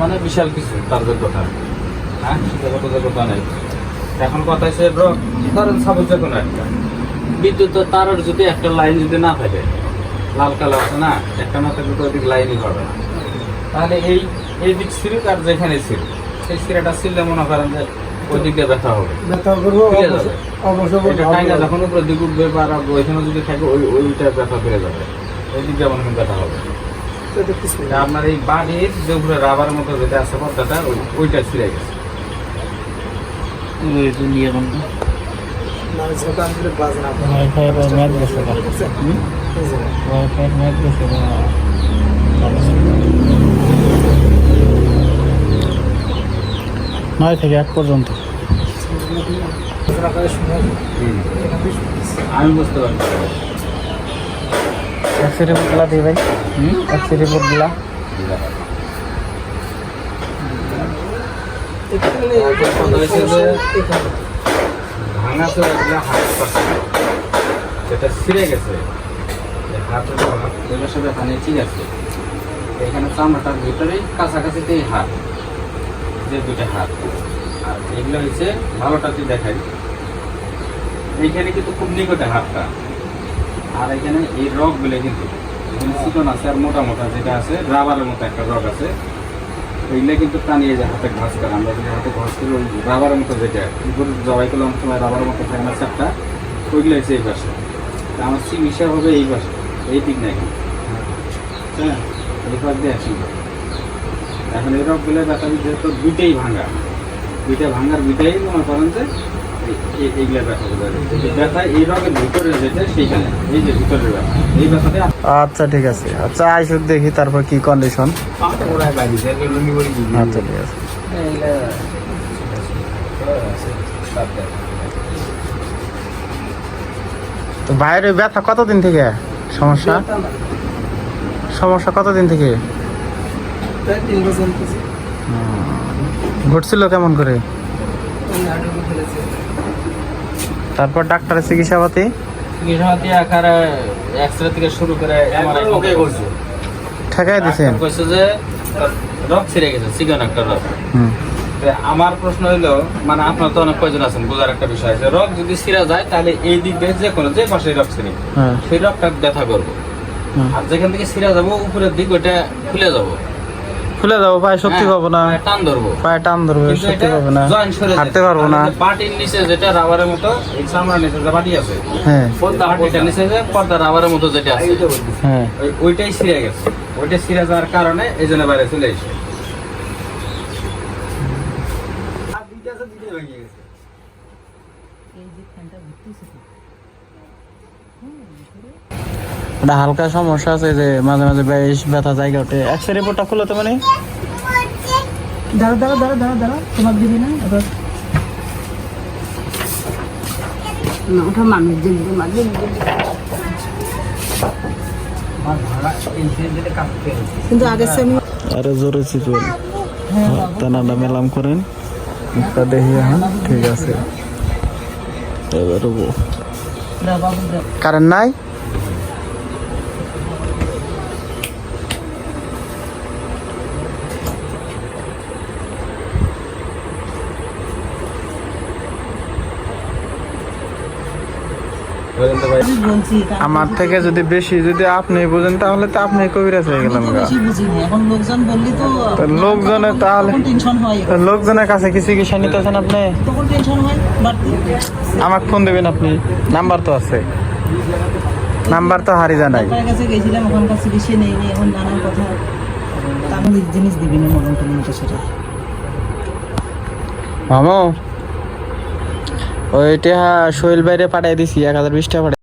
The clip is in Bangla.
মানে বিশাল কিছু তার যোগ্যতা, হ্যাঁ শিক্ষাগত যোগ্যতা নেই। এখন কথা হচ্ছে ধরেন সাপোজ যে কোনো একটা বিদ্যুৎ তারের যদি একটা লাইন যদি না থাকে, লাল কালার আছে না, একটা না থাকলে তো ওইদিক লাইনই হবে না, তাহলে এই দিক সিরিক আর যেখানে ছিল সেই সিরাটা ছিললে মনে করেন যে ওই দিক দিয়ে ব্যথা হবে, যখন উপরে দিক উঠবে বা ওইখানে যদি থাকে ওইটা ব্যথা ফিরে যাবে, ওই দিক দিয়ে মনে হয় ব্যথা হবে। আপনার এই বাড়ির যে উপরে রাবার মতো যেটা আছে পর্দাটা ওইটা ছিঁড়ে গেছে। নয় থেকে 1 পর্যন্ত আমি বুঝতে পারছি। ট্যাক্সি রিপোর্টগুলা দিই ভাই, ট্যাক্সি রিপোর্টগুলা ভাঙা চোরাগুলো হাত যেটা ছিঁড়ে গেছে হাতের সাথে এখানে ঠিক আছে, এখানে চামড়াটার ভিতরেই কাছাকাছিতেই হাত, যে দুটো হাত। আর এগুলো হচ্ছে ভালোটাতে দেখাই, এইখানে কিন্তু খুব নিকটে হাতটা, আর এখানে এই রগগুলো কিন্তু চিকন আছে আর মোটা মোটা যেটা আছে রাবারের মতো একটা রগ আছে, ওইগুলো কিন্তু টানিয়ে যায় হাতে ঘাস করে। আমরা যদি হাতে ঘাস করি ওই রাবারের মতো যেটা গরু জবাই করলে অনেক সময় রাবারের মতো থাকে না চাপটা, ওইগুলো হচ্ছে এই পাশে। আমার চিকিৎসা হবে এই পাশে, এই দিক না এখানে, হ্যাঁ এই পাশ দিয়ে আসি। এখন এই রগগুলো ব্যথা যেহেতু দুইটাই ভাঙা, দুইটা ভাঙার দুইটাই মনে করেন যে এইগুলা ব্যথা ব্যথা এই রগের ভিতরে যেটা সেইখানে, এই যে ভিতরের ব্যথা, এই ব্যথাটা। আচ্ছা ঠিক আছে, আচ্ছা আইসুক দেখি তারপর কি কন্ডিশন। আচ্ছা ঠিক আছে। তো বাইরে ব্যথা কতদিন থেকে সমস্যা, সমস্যা কতদিন থেকে ঘটছিল, কেমন করে? তারপর ডাক্তারের চিকিৎসাপাতি আকারে এক্সরে থেকে শুরু করে ঠেকাই দিচ্ছেন, কইছে যে রক ছিঁড়ে গেছে, চিকন একটা রক। আমার প্রশ্ন হইলো, মানে আপনার তো অনেক কয়জন আছেন, বোঝার একটা বিষয় আছে, রক যদি ছিঁড়া যায় তাহলে এই দিক দিয়ে যে কোনো যে পাশে রক ছিঁড়ে সেই রকটা ব্যথা করবো, আর যেখান থেকে ছিঁড়া যাবো উপরের দিক ওইটা খুলে যাবো, খুলে যাবো, পায়ে শক্তি পাবো না, টান ধরবো, পায়ে টান ধরবো, শক্তি পাবো না, হাঁটতে পারবো না। পাটির নিচে যেটা রাবারের মতো, এই চামড়ার নিচে যে পাটি আছে, হ্যাঁ পাটিটার নিচে যে পর্দা রাবারের মতো যেটা আছে, হ্যাঁ ওইটাই ছিঁড়ে গেছে। ওইটা ছিঁড়ে যাওয়ার কারণে এই জন্য বাইরে চলে এসে ওটা হালকা সমস্যা আছে যে মাঝে মাঝে বেশ ব্যথা জায়গা ওঠে। এক্সরে রিপোর্টটা খুলো তো, মানে দাঁড়া দাঁড়া দাঁড়া দাঁড়া দাঁড়া, তোমার দিবি না এবার না, ওটা মানুষ দিবি মাঝে কিন্তু আগে আমি আরে জোরে চিপুন টানাটা মেলাম করেন, মুখটা দেখি। হ্যাঁ ঠিক আছে, এবার কারেন্ট নাই, আমার থেকে যদি বেশি যদি আপনি বুঝেন তাহলে তো আপনি কবিরাজ হয়ে গেলাম। লোকজনের তাহলে লোকজনের কাছে কি চিকিৎসা নিতেছেন আপনি? আমাকে ফোন দেবেন আপনি, নাম্বার তো আছে, নাম্বার তো হারিয়ে যায় নাই। মামু ওইটা সোহেল বাইরে পাঠিয়ে দিছি, 1020 টাকা।